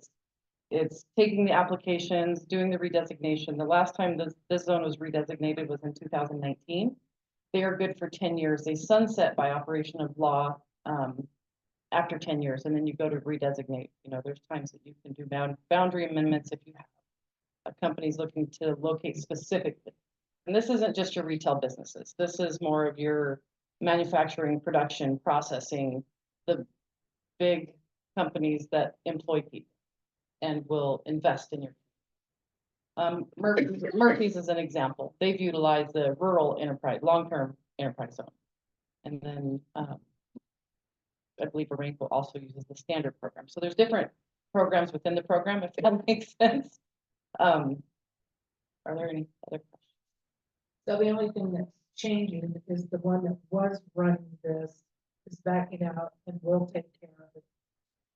it's taking the applications, doing the redesignation. The last time this zone was redesignated was in 2019. They are good for 10 years. They sunset by operation of law after 10 years, and then you go to redesignate. You know, there's times that you can do boundary amendments if you have companies looking to locate specifically. And this isn't just your retail businesses. This is more of your manufacturing, production, processing, the big companies that employ people and will invest in your. Murphy's is an example. They've utilized the rural enterprise, long-term enterprise zone. And then I believe Renewal also uses the standard program. So there's different programs within the program, if that makes sense. Are there any other questions? So the only thing that's changing is the one that was running this is backing out and will take care of it.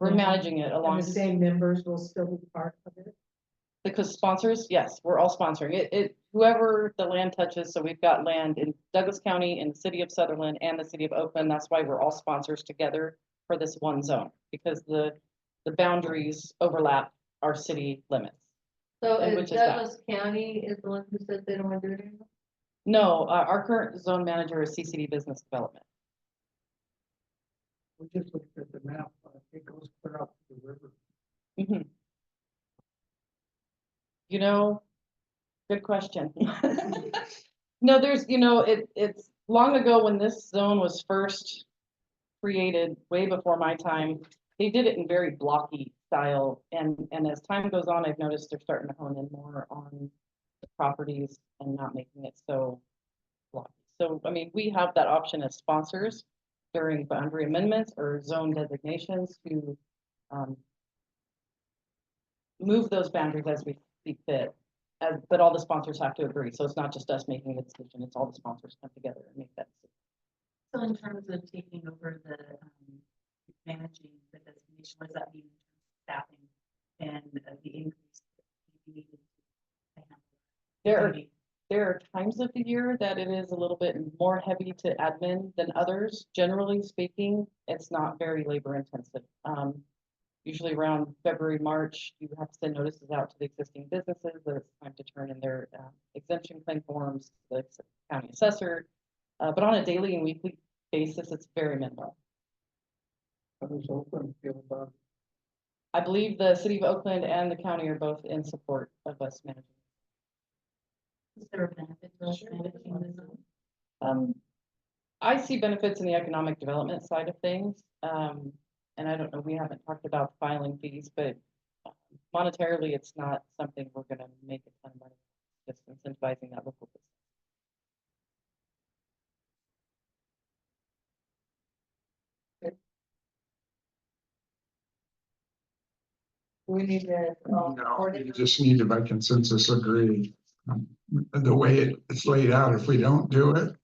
We're managing it And along. the same members will still be part of it. Because sponsors, yes, we're all sponsoring it. Whoever the land touches, so we've got land in Douglas County, in the city of Sutherland, and the city of Oakland. That's why we're all sponsors together for this one zone, because the boundaries overlap our city limits. So And is which is that? Douglas County is the one who said they don't want to do it anymore? No, our current zone manager is CCD Business Development. We just looked at the map, it goes clear up to the river. Mhm. You know, good question. No, there's, it's long ago when this zone was first created, way before my time. They did it in very blocky style, and as time goes on, I've noticed they're starting to hone in more on the properties and not making it so blocky. So, I mean, we have that option as sponsors during boundary amendments or zone designations to move those boundaries as we see fit. But all the sponsors have to agree, so it's not just us making the decision, it's all the sponsors come together and make that decision. So in terms of taking over the, managing the destination, what does that mean in terms of staffing and the increase? that you needed to handle? There are times of the year that it is a little bit more heavy to admin than others. Generally speaking, it's not very labor intensive. Usually around February, March, you have to send notices out to the existing businesses that it's time to turn in their exemption claim forms, to the county assessor. But on a daily and weekly basis, it's very minimal. How does Oakland feel about it? I believe the city of Oakland and the county are both in support of us managing. Is there a benefit to us managing the zone? I see benefits in the economic development side of things. And I don't know, we haven't talked about filing fees, but monetarily, it's not something we're gonna make a ton of money, just incentivizing that local business. We need to. No, you just need to by consensus agree. The way it's laid out, if we don't do it,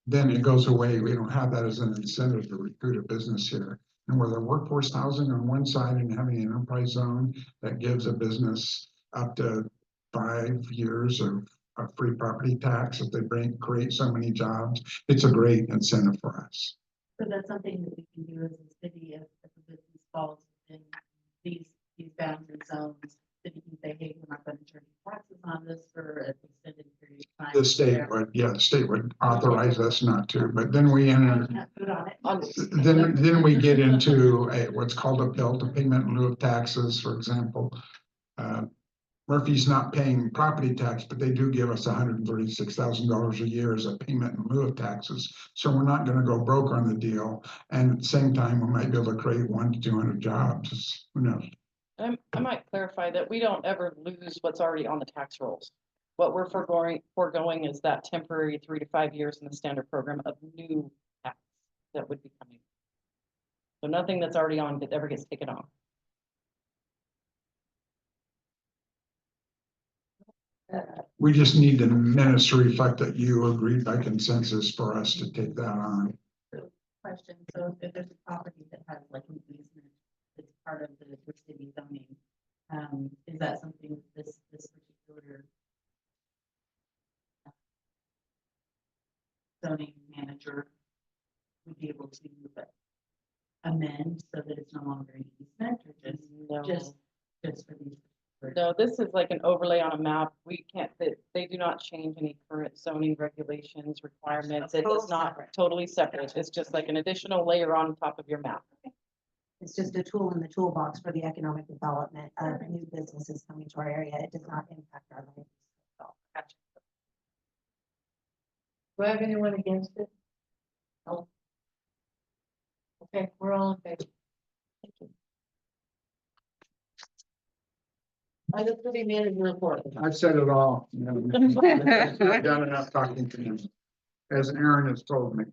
then it goes away. We don't have that as an incentive to recruit a business here. And with a workforce housing on one side and having an enterprise zone that gives a business up to 5 years of free property tax if they create so many jobs, it's a great incentive for us. So that's something that we can do as a city if the business falls in these boundary zones. That you can say, hey, we're not going to charge you taxes on this for an extended period of time. The state would authorize us not to, but then we enter. Put on it. Then we get into what's called a bill to payment in lieu of taxes, for example. Murphy's not paying property tax, but they do give us $136,000 a year as a payment in lieu of taxes. So we're not gonna go broke on the deal. And at the same time, we might be able to create 100 to 200 jobs, who knows? I might clarify that we don't ever lose what's already on the tax rolls. What we're foregoing is that temporary 3 to 5 years in the standard program of new tax that would be coming. So nothing that's already on that ever gets taken off. We just need the minutes to reflect that you agreed by consensus for us to take that on. Question, so if there's a property that has like an easement, that's part of the city zoning, is that something this particular zoning manager would be able to amend so that it's no longer an easement, or No. just for these? No, this is like an overlay on a map. We can't, they do not change any current zoning regulations, requirements. It is not totally separate. It's just like an additional layer on top of your map. It's just a tool in the toolbox for the economic development of new businesses coming to our area. It does not impact our lives at all. Gotcha. Do I have anyone against it? No. Okay, we're all in favor. Thank you. I just put him in the report. I've said it all. I've done enough talking to him, as Aaron has told me.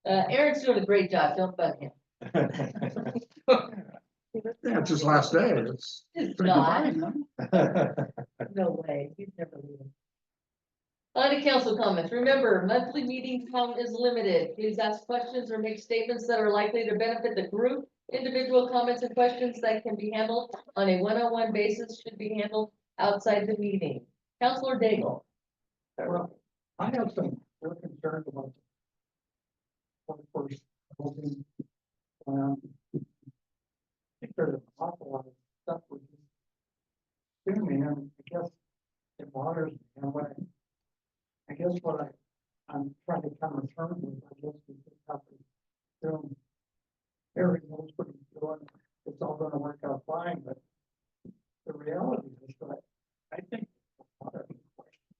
Aaron's doing a great job, don't bug him. Yeah, it's his last day. It's It's pretty not. divine, huh? No way, he's never leaving. On to council comments. Remember, monthly meeting time is limited. Please ask questions or make statements that are likely to benefit the group. Individual comments and questions that can be handled on a one-on-one basis should be handled outside the meeting. Counselor Daigle. Well, I have some, we're concerned about the workforce housing. I think there's an awful lot of stuff we're just assuming, and I guess it bothers me, and I guess what I'm trying to come to terms with, I guess we just have to assume everything's pretty good, it's all gonna work out fine, but the reality is that I think a lot of the questions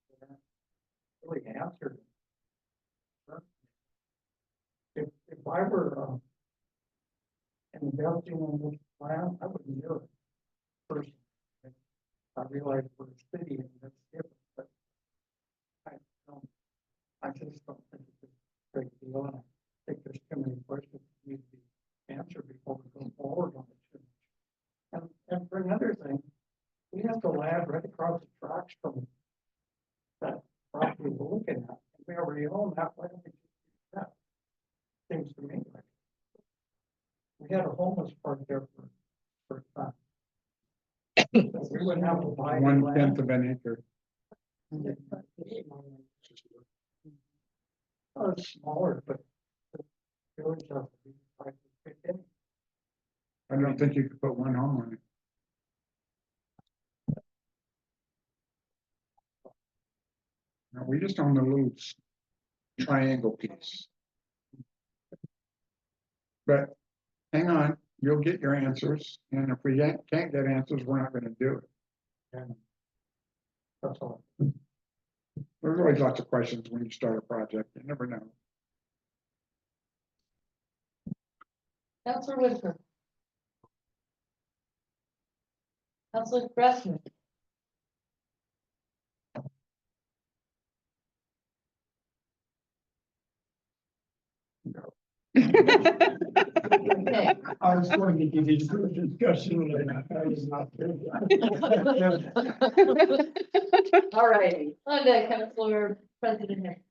investing in this plan, I wouldn't do it. Personally, I realize we're a city and that's different, but I don't, I just don't think it's a great deal, and I think there's too many questions that need to be answered before we go forward on it too much. And for another thing, we have the lab right across the tracks from that property we're looking at, and we already own that, why don't we just do that? Seems to me like. We had a homeless park there for time. We wouldn't have to buy. any 1/10 land. of an acre. Oh, it's smaller, but the village has to be like $15. I don't think you could put one home on it. No, we just own a little triangle piece. But hang on, you'll get your answers, and if we can't get answers, we're not gonna do it. And that's all. There's always lots of questions when you start a project, you never know. Counselor Whitaker. Counselor Gressman. Okay. I was going to give you some discussion, and I was not. All righty, on to Counselor President Henry.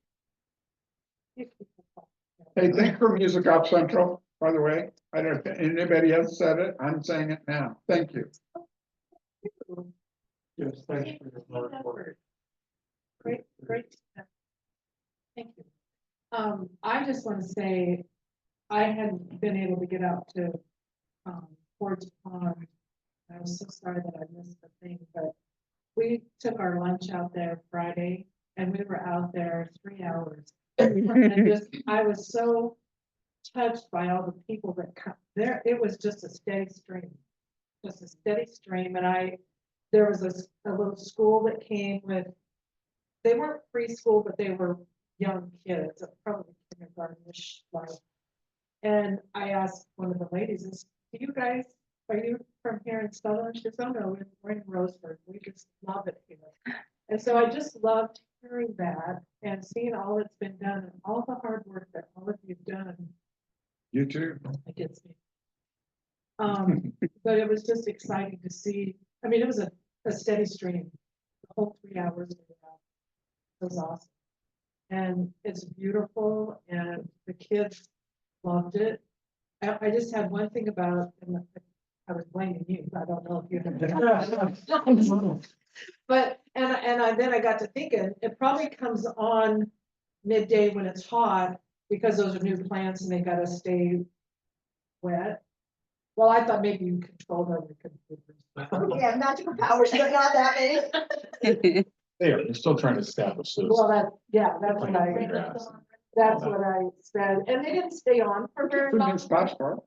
Hey, thanks for Music Ops Central, by the way. I don't, if anybody else said it, I'm saying it now. Thank you. Yes, thanks for your hard work. Great. Thank you. I just want to say, I hadn't been able to get out to, Ford's Pond. I was so sorry that I missed the thing, but we took our lunch out there Friday and we were out there 3 hours. And just, I was so touched by all the people that come there. It was just a steady stream. Just a steady stream. And there was a little school that came with, they weren't preschool, but they were young kids, probably kindergarten-ish like. And I asked one of the ladies, do you guys, are you from here in Sutherland? She goes, oh no, we're in Roseburg. We just love it here. And so I just loved hearing that and seeing all that's been done and all the hard work that all of you've done. You too. It gets me. But it was just exciting to see. I mean, it was a steady stream. The whole 3 hours we were out. It was awesome. And it's beautiful and the kids loved it. I just had one thing about, and I was blaming you, I don't know if you have. But, then I got to thinking, it probably comes on midday when it's hot, because those are new plants and they gotta stay wet. Well, I thought maybe you controlled over the computers. Yeah, magical powers, but not that many. They're still trying to establish those. Well, that's what planting I, grass. that's what I said, and they didn't stay on for very Pretty long. good spots for it.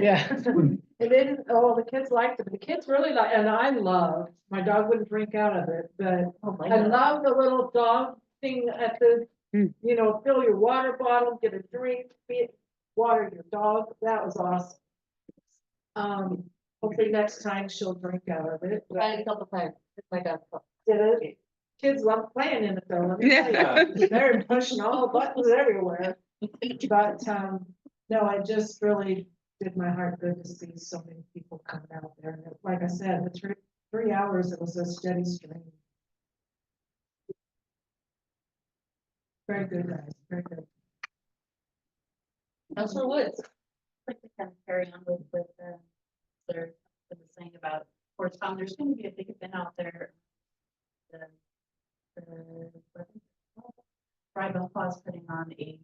Yeah. And they didn't, oh, the kids liked it, the kids really like, and I loved, my dog wouldn't drink out of it, but Oh my I God. love the little dog thing at the, Mm. you know, fill your water bottle, get a drink, water your dog, that was awesome. Hopefully next time she'll drink out of it. but- Tried a couple times. My God. Did it? Kids love playing in it though, let me tell you. They're pushing all buttons everywhere. But, no, I just really did my heart good to see so many people coming out there. And like I said, the 3 hours, it was a steady stream. Very good, guys, very good. Counselor Woods. Like to kind of carry on with Claire was saying about Ford's Pond, there's going to be a big event out there. Drive Paws putting on a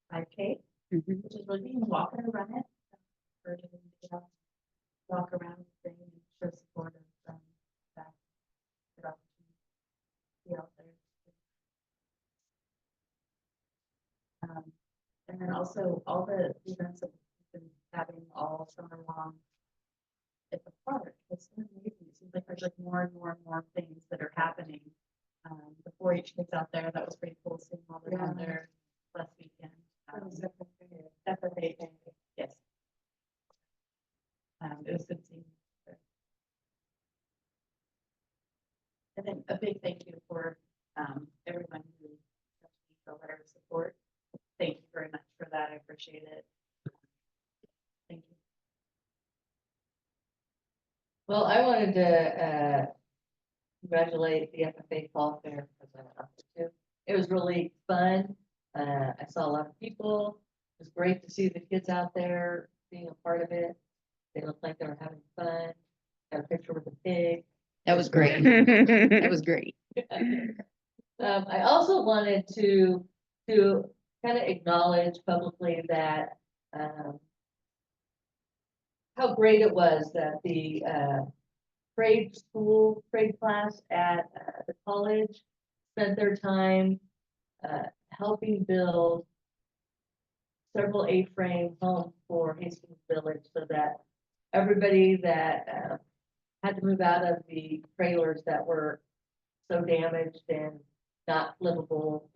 5K, Mhm. which is really being walk and run it. For them to get out, walk around the thing and show support of that. Good opportunity to be out there. And then also all the events that we've been having all summer long at the park. It's been amazing. It seems like there's like more and more and more things that are happening. The 4-H kids out there, that was pretty cool seeing all of them out there last weekend. FFA, yes. It was good seeing. you. And then a big thank you for everyone who sent me the letter of support. Thank you very much for that. I appreciate it. Thank you. Well, I wanted to congratulate the FFA Fall Fair because I went up there too. It was really fun. I saw a lot of people. It was great to see the kids out there being a part of it. They looked like they were having fun. Got a picture with a pig. That was great. That was great. I also wanted to kind of acknowledge publicly that how great it was that the trade class at the college spent their time helping build several A-frame homes for Hastings Village so that everybody that had to move out of the trailers that were so damaged and not livable,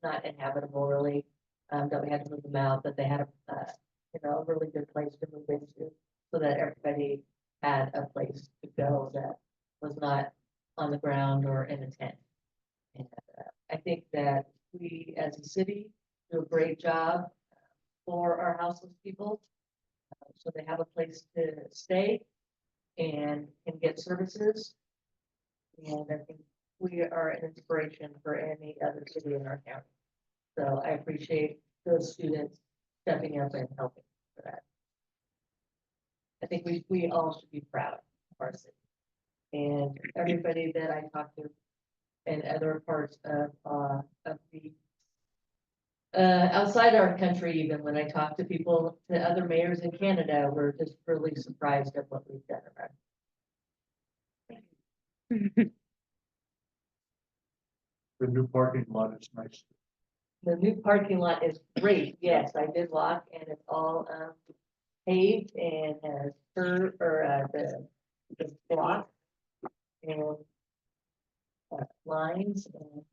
not inhabitable really, that we had to move them out, that they had a really good place to move into, so that everybody had a place to go that was not on the ground or in a tent. And I think that we, as a city, do a great job for our houseless people, so they have a place to stay and can get services. And I think we are an inspiration for any other city in our county. So I appreciate those students stepping up and helping for that. I think we all should be proud of our city. And everybody that I talk to in other parts of the outside our country, even when I talk to people, to other mayors in Canada, we're just really surprised at what we've done around. The new parking lot is nice. The new parking lot is great. Yes, I did walk and it's all paved and has the block and lines and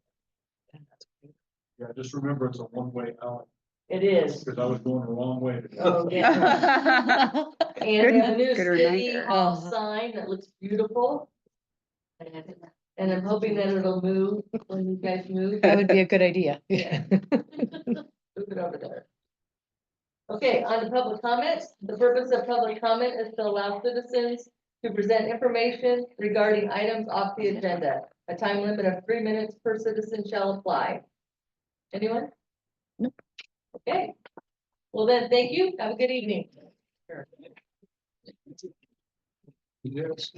Yeah, just remember it's a one-way out, it is. because I was going the wrong way. Oh, yeah. And we have a new Good city reminder. hall Oh. sign that looks beautiful. And I'm hoping that it'll move when you guys move. That would be a good idea. Yeah. Move it over there. Okay, on to public comments. The purpose of public comment is to allow citizens to present information regarding items off the agenda. A time limit of 3 minutes per citizen shall apply. Anyone? Nope. Okay. Well then, thank you. Have a good evening. Yes.